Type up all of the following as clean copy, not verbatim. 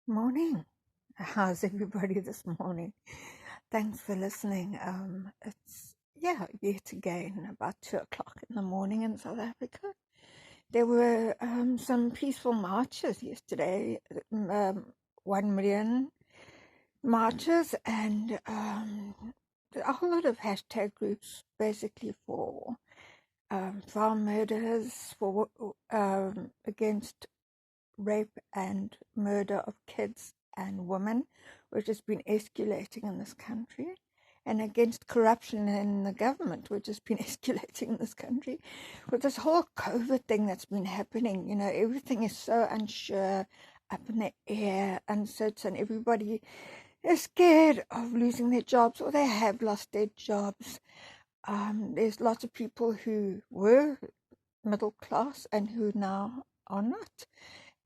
Morning. How's everybody this morning? Thanks for listening. It's yet again about 2 o'clock in the morning in South Africa. There were some peaceful marches yesterday, 1 million marches, and a whole lot of hashtag groups basically for farm murders, for against rape and murder of kids and women, which has been escalating in this country, and against corruption in the government, which has been escalating in this country. With this whole COVID thing that's been happening, everything is so unsure, up in the air, uncertain. Everybody is scared of losing their jobs, or they have lost their jobs. There's lots of people who were middle class and who now are not,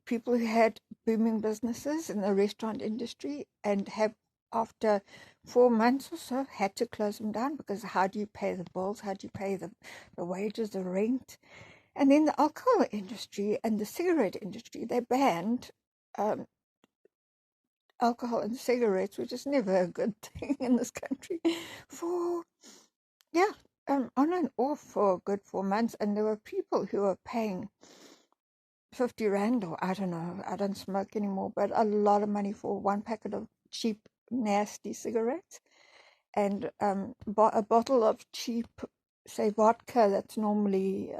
people who had booming businesses in the restaurant industry and have, after 4 months or so, had to close them down because how do you pay the bills? How do you pay the wages, the rent? And then the alcohol industry and the cigarette industry, they banned um, alcohol and cigarettes, which is never a good thing in this country, for, yeah, on and off for a good 4 months. And there were people who were paying 50 Rand, or I don't know, I don't smoke anymore, but a lot of money for one packet of cheap, nasty cigarettes. And a bottle of cheap, say, vodka that's normally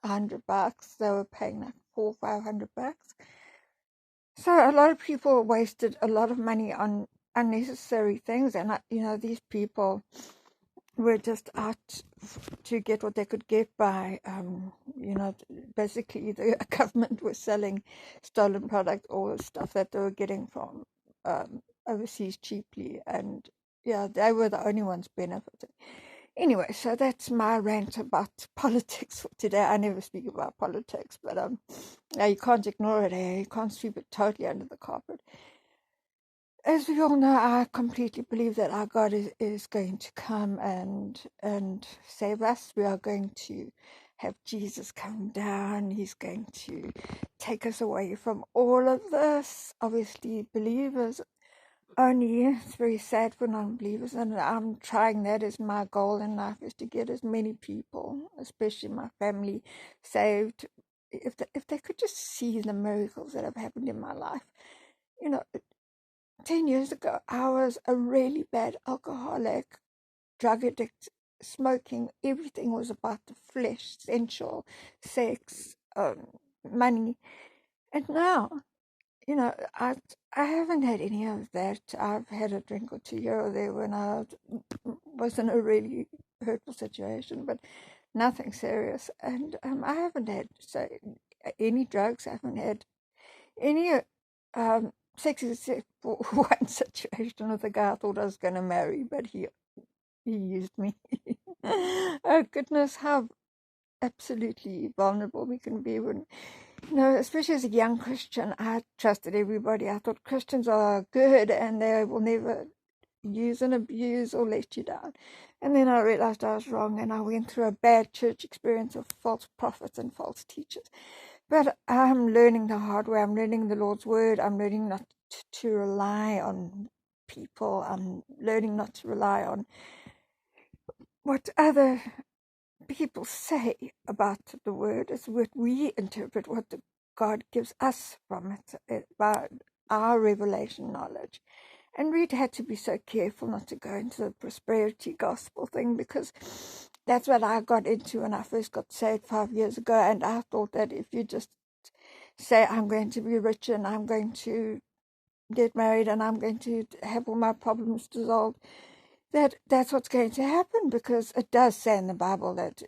$100, they were paying like $400-500. So a lot of people wasted a lot of money on unnecessary things. And, these people were just out to get what they could get by, basically the government was selling stolen product or stuff that they were getting from overseas cheaply. And yeah, they were the only ones benefiting. Anyway, so that's my rant about politics for today. I never speak about politics, but yeah, you can't ignore it. You can't sweep it totally under the carpet. As we all know, I completely believe that our God is going to come and save us. We are going to have Jesus come down. He's going to take us away from all of this. Obviously, believers only. It's very sad for non-believers, and I'm trying that as my goal in life, is to get as many people, especially my family, saved. If they could just see the miracles that have happened in my life. 10 years ago, I was a really bad alcoholic, drug addict, smoking. Everything was about the flesh, sensual, sex, money. And now, I haven't had any of that. I've had a drink or two here or there when I was in a really hurtful situation, but nothing serious. And I haven't had, say, any drugs. I haven't had any sex, except for one situation with a guy I thought I was going to marry, but he used me. Oh goodness, how absolutely vulnerable we can be when, especially as a young Christian. I trusted everybody. I thought Christians are good and they will never use and abuse or let you down. And then I realized I was wrong, and I went through a bad church experience of false prophets and false teachers. But I'm learning the hard way. I'm learning the Lord's word. I'm learning not to rely on people. I'm learning not to rely on what other people say about the word. It's what we interpret, what God gives us from it, about our revelation knowledge. And Reed had to be so careful not to go into the prosperity gospel thing, because that's what I got into when I first got saved 5 years ago. And I thought that if you just say, I'm going to be rich and I'm going to get married and I'm going to have all my problems dissolved, that's what's going to happen, because it does say in the Bible that,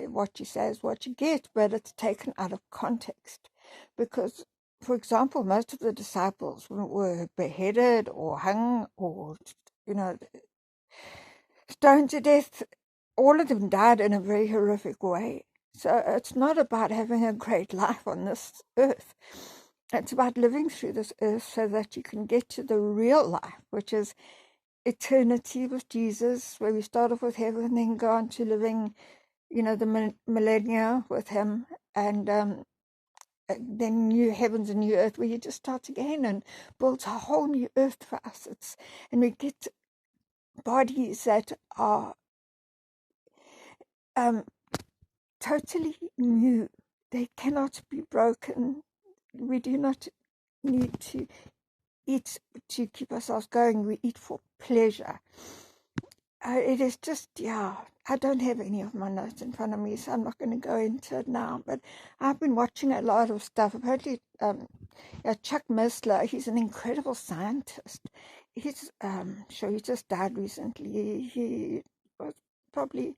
what you say is what you get, but it's taken out of context. Because, for example, most of the disciples were beheaded or hung or, you know, stoned to death. All of them died in a very horrific way. So it's not about having a great life on this earth. It's about living through this earth so that you can get to the real life, which is eternity with Jesus, where we start off with heaven and then go on to living, the millennia with him. And then new heavens and new earth, where he just starts again and builds a whole new earth for us. And we get bodies that are totally new. They cannot be broken. We do not need to eat to keep ourselves going. We eat for pleasure. It is just, yeah, I don't have any of my notes in front of me, so I'm not going to go into it now. But I've been watching a lot of stuff. Apparently, Chuck Missler, he's an incredible scientist. He's, sure, he just died recently. He was probably,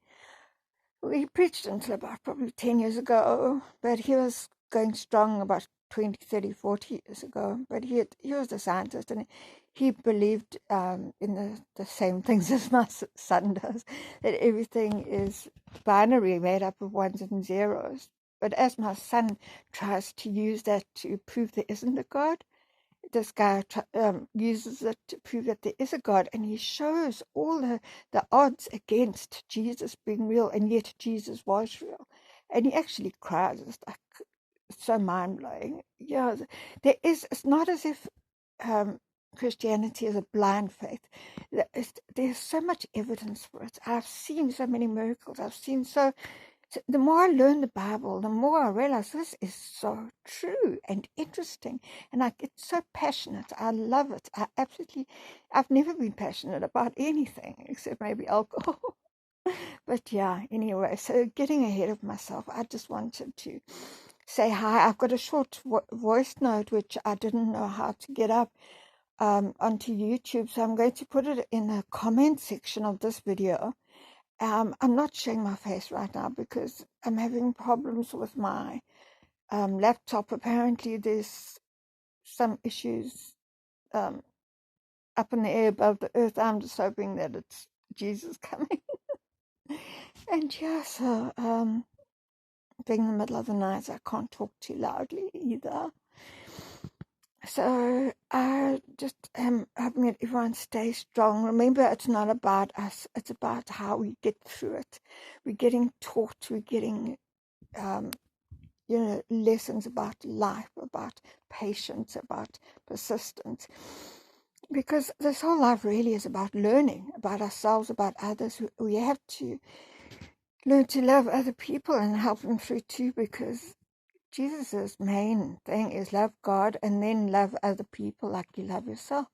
he preached until about probably 10 years ago, but he was going strong about 20, 30, 40 years ago. But he was a scientist, and he believed in the same things as my son does, that everything is binary, made up of ones and zeros. But as my son tries to use that to prove there isn't a God, this guy uses it to prove that there is a God, and he shows all the odds against Jesus being real, and yet Jesus was real. And he actually cries. It's like, it's so mind-blowing. Yeah, it's not as if Christianity is a blind faith. There's so much evidence for it. I've seen so many miracles. So the more I learn the Bible, the more I realize this is so true and interesting. And I get so passionate. I love it. I've never been passionate about anything except maybe alcohol. But yeah, anyway, so getting ahead of myself, I just wanted to say hi. I've got a short voice note, which I didn't know how to get up onto YouTube. So I'm going to put it in the comment section of this video. I'm not showing my face right now because I'm having problems with my laptop. Apparently, there's some issues up in the air above the earth. I'm just hoping that it's Jesus coming. And yeah, so being in the middle of the night, I can't talk too loudly either. So I just am hoping that everyone stays strong. Remember, it's not about us. It's about how we get through it. We're getting taught. We're getting, lessons about life, about patience, about persistence. Because this whole life really is about learning about ourselves, about others. We have to learn to love other people and help them through too, because Jesus' main thing is love God and then love other people like you love yourself,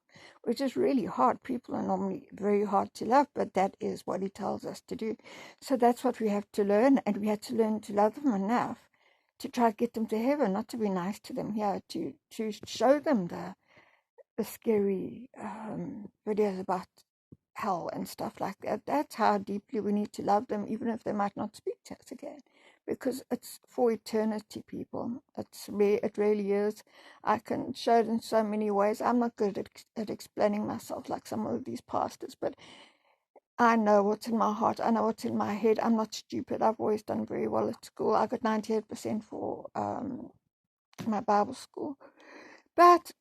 which is really hard. People are normally very hard to love, but that is what he tells us to do. So that's what we have to learn, and we have to learn to love them enough to try to get them to heaven, not to be nice to them here, to show them the scary videos about hell and stuff like that. That's how deeply we need to love them, even if they might not speak to us again, because it's for eternity, people. It really is. I can show it in so many ways. I'm not good at explaining myself like some of these pastors, but I know what's in my heart. I know what's in my head. I'm not stupid. I've always done very well at school. I got 98% for my Bible school. But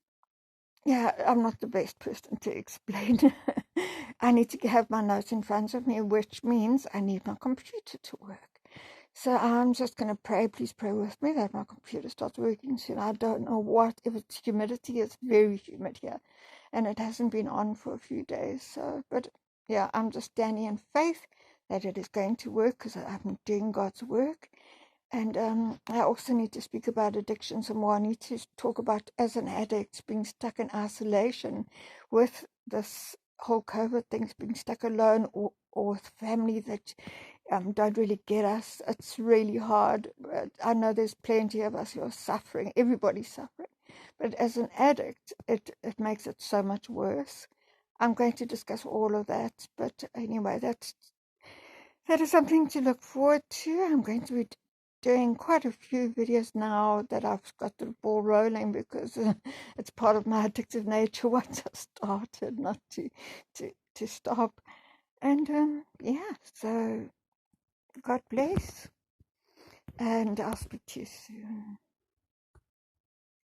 yeah, I'm not the best person to explain. I need to have my notes in front of me, which means I need my computer to work. So I'm just going to pray. Please pray with me that my computer starts working soon. I don't know what, if it's humidity. It's very humid here, and it hasn't been on for a few days. So, but yeah, I'm just standing in faith that it is going to work because I'm doing God's work. And I also need to speak about addiction some more. I need to talk about, as an addict, being stuck in isolation with this whole COVID thing, being stuck alone or with family that don't really get us. It's really hard. But I know there's plenty of us who are suffering. Everybody's suffering. But as an addict, it makes it so much worse. I'm going to discuss all of that. But anyway, that is something to look forward to. I'm going to be doing quite a few videos now that I've got the ball rolling, because it's part of my addictive nature once I started, not to stop. And yeah, so God bless, and I'll speak to you soon.